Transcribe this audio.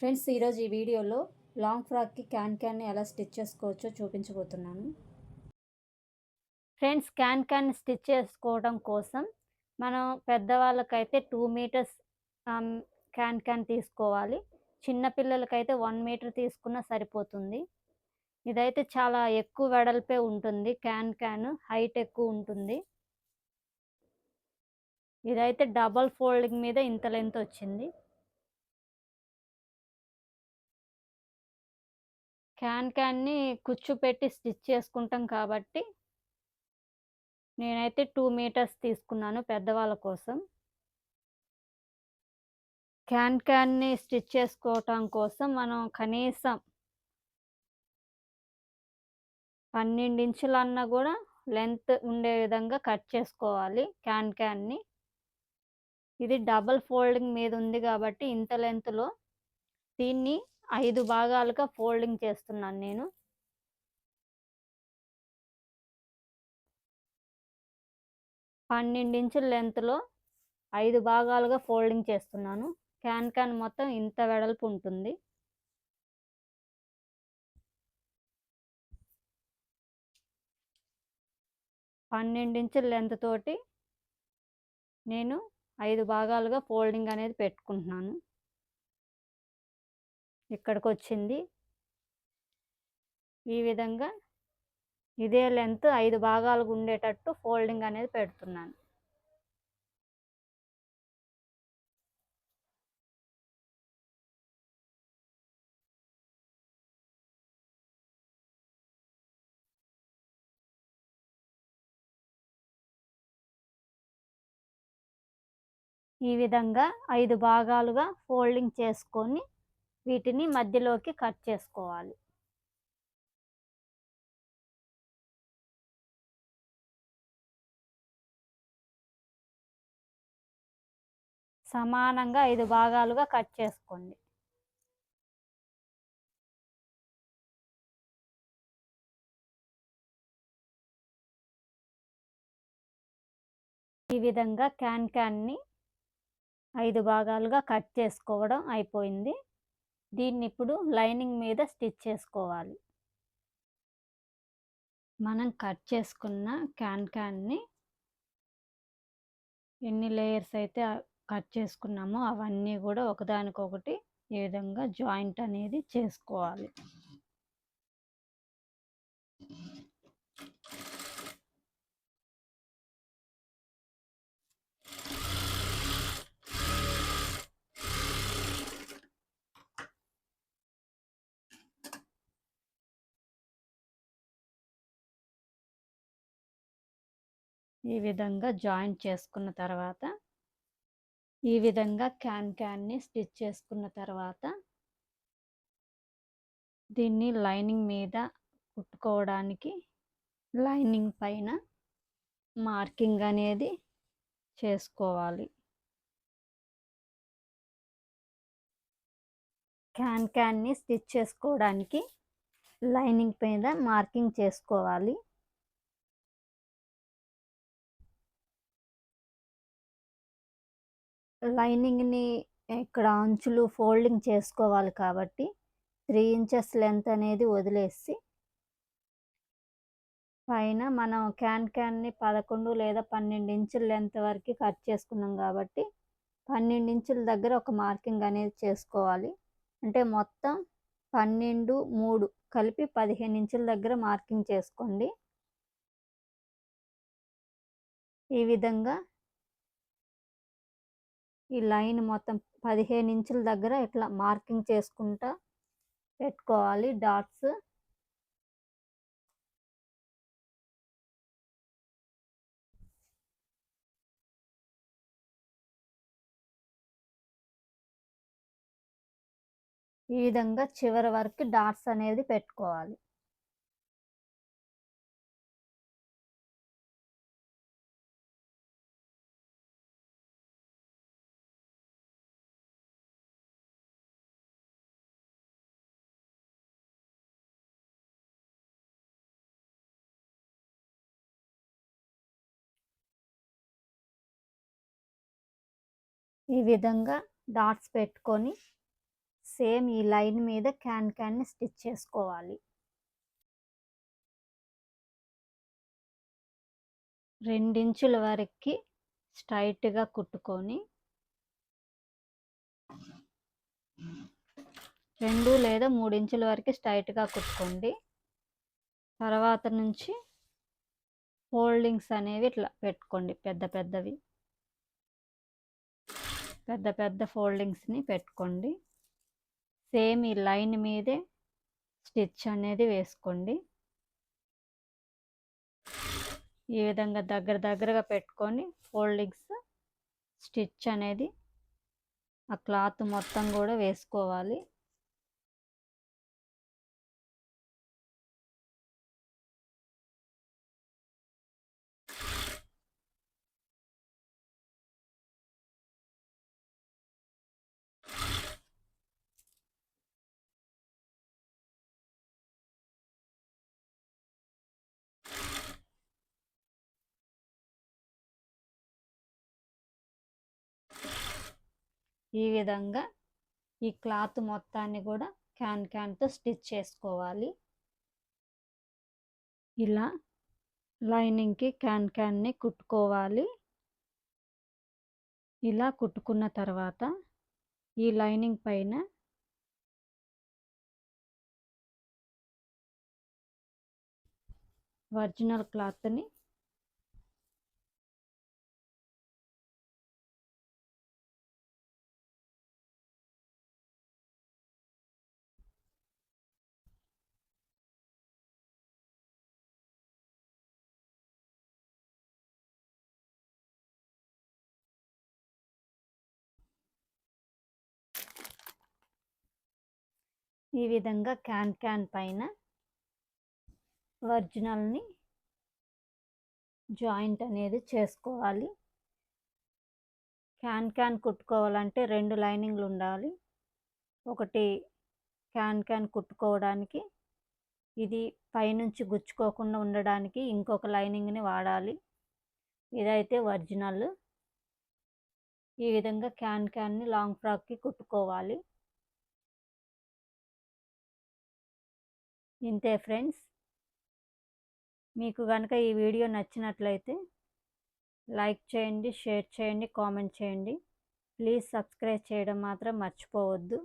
Friends, ఈరోజు ఈ వీడియోలో లాంగ్ ఫ్రాక్కి క్యాన్ని ఎలా స్టిచ్ చేసుకోవచ్చో చూపించబోతున్నాను. ఫ్రెండ్స్, క్యాన్ స్టిచ్ చేసుకోవడం కోసం మనం పెద్దవాళ్ళకైతే 2 మీటర్స్ ఆమ్, క్యాన్ తీసుకోవాలి. చిన్న పిల్లలకైతే 1 మీటర్ తీసుకున్నా సరిపోతుంది. ఇదైతే చాలా ఎక్కువ వెడల్పే ఉంటుంది. క్యాన్ హైట్ ఎక్కువ ఉంటుంది. ఇదైతే డబల్ ఫోల్డింగ్ మీద ఇంత లెంత్ వచ్చింది. క్యాన్ని కుచ్చు పెట్టి స్టిచ్ చేసుకుంటాం కాబట్టి నేనైతే 2 మీటర్స్ తీసుకున్నాను పెద్దవాళ్ళ కోసం. క్యాన్ని స్టిచ్ చేసుకోవటం కోసం మనం కనీసం 12 ఇంచులన్నా కూడా లెంత్ ఉండే విధంగా కట్ చేసుకోవాలి క్యాన్ని. ఇది డబుల్ ఫోల్డింగ్ మీద ఉంది కాబట్టి ఇంత లెంత్‌లో దీన్ని 5 భాగాలుగా ఫోల్డింగ్ చేస్తున్నాను నేను. 12 ఇంచుల లెంత్‌లో 5 భాగాలుగా ఫోల్డింగ్ చేస్తున్నాను. క్యాన్ మొత్తం ఇంత వెడల్పు ఉంటుంది. ఇంచుల లెంత్ తోటి నేను 5 భాగాలుగా ఫోల్డింగ్ అనేది పెట్టుకుంటున్నాను. ఇక్కడికొచ్చింది. ఈ విధంగా ఇదే లెంత్ 5 భాగాలుగా ఉండేటట్టు ఫోల్డింగ్ అనేది పెడుతున్నాను. ఈ విధంగా 5 భాగాలుగా ఫోల్డింగ్ చేసుకొని వీటిని మధ్యలోకి కట్ చేసుకోవాలి. సమానంగా 5 భాగాలుగా కట్ చేసుకోండి. ఈ విధంగా క్యాన్ని 5 భాగాలుగా కట్ చేసుకోవడం అయిపోయింది. దీన్ని ఇప్పుడు లైనింగ్ మీద స్టిచ్ చేసుకోవాలి. మనం కట్ చేసుకున్న క్యాన్ని ఎన్ని లేయర్స్ అయితే కట్ చేసుకున్నామో అవన్నీ కూడా ఒకదానికొకటి ఈ విధంగా జాయింట్ అనేది చేసుకోవాలి. ఈ విధంగా జాయింట్ చేసుకున్న తర్వాత ఈ విధంగా క్యాన్ని స్టిచ్ చేసుకున్న తర్వాత దీన్ని లైనింగ్ మీద కుట్టుకోవడానికి లైనింగ్ పైన మార్కింగ్ అనేది చేసుకోవాలి. క్యాన్ని స్టిచ్ చేసుకోవడానికి లైనింగ్ పైన మార్కింగ్ చేసుకోవాలి. లైనింగ్‌ని ఇక్కడ అంచులు ఫోల్డింగ్ చేసుకోవాలి కాబట్టి 3 ఇంచెస్ లెంత్ అనేది వదిలేసి పైన మనం క్యాన్ని 11 లేదా 12 ఇంచుల లెంత్ వరకు కట్ చేసుకున్నాం కాబట్టి 12 ఇంచుల దగ్గర ఒక మార్కింగ్ అనేది చేసుకోవాలి. అంటే మొత్తం 12, 3 కలిపి 15 ఇంచుల దగ్గర మార్కింగ్ చేసుకోండి. ఈ విధంగా ఈ లైన్ మొత్తం 15 ఇంచుల దగ్గర ఇట్లా మార్కింగ్ చేసుకుంటా పెట్టుకోవాలి డాట్స్. ఈ విధంగా చివరి వరకు డాట్స్ అనేది పెట్టుకోవాలి. ఈ విధంగా డాట్స్ పెట్టుకొని సేమ్ ఈ లైన్ మీద క్యాన్ని స్టిచ్ చేసుకోవాలి. 2 ఇంచుల వరకి స్ట్రైట్‌గా కుట్టుకొని 2 లేదా 3 ఇంచుల వరకి స్ట్రైట్‌గా కుట్టుకోండి. తర్వాత నుంచి ఫోల్డింగ్స్ అనేవి ఇట్లా పెట్టుకోండి. పెద్ద పెద్ద ఫోల్డింగ్స్‌ని పెట్టుకోండి. సేమ్ ఈ లైన్ మీదే స్టిచ్ అనేది వేసుకోండి. ఈ విధంగా దగ్గరగా పెట్టుకొని ఫోల్డింగ్స్ స్టిచ్ అనేది ఆ క్లాత్ మొత్తం కూడా వేసుకోవాలి. ఈ విధంగా ఈ క్లాత్ మొత్తాన్ని కూడా క్యాన్తో స్టిచ్ చేసుకోవాలి. ఇలా లైనింగ్కి క్యాన్ని కుట్టుకోవాలి. ఇలా కుట్టుకున్న తర్వాత ఈ లైనింగ్ పైన ఒరిజినల్ క్లాత్ని ఈ విధంగా క్యాన్ పైన ఒరిజినల్ని జాయింట్ అనేది చేసుకోవాలి. క్యాన్ కుట్టుకోవాలంటే 2 లైనింగ్లు ఉండాలి. ఒకటి క్యాన్ కుట్టుకోవడానికి, ఇది పైనుంచి గుచ్చుకోకుండా ఉండడానికి ఇంకొక లైనింగ్ని వాడాలి. ఇదైతే ఒరిజినల్. ఈ విధంగా క్యాన్ని లాంగ్ ఫ్రాక్కి కుట్టుకోవాలి. ఇంతే ఫ్రెండ్స్. మీకు కనుక ఈ వీడియో నచ్చినట్లయితే లైక్ చేయండి, షేర్ చేయండి, కామెంట్ చేయండి. ప్లీజ్ సబ్స్క్రైబ్ చేయడం మాత్రం మర్చిపోవద్దు.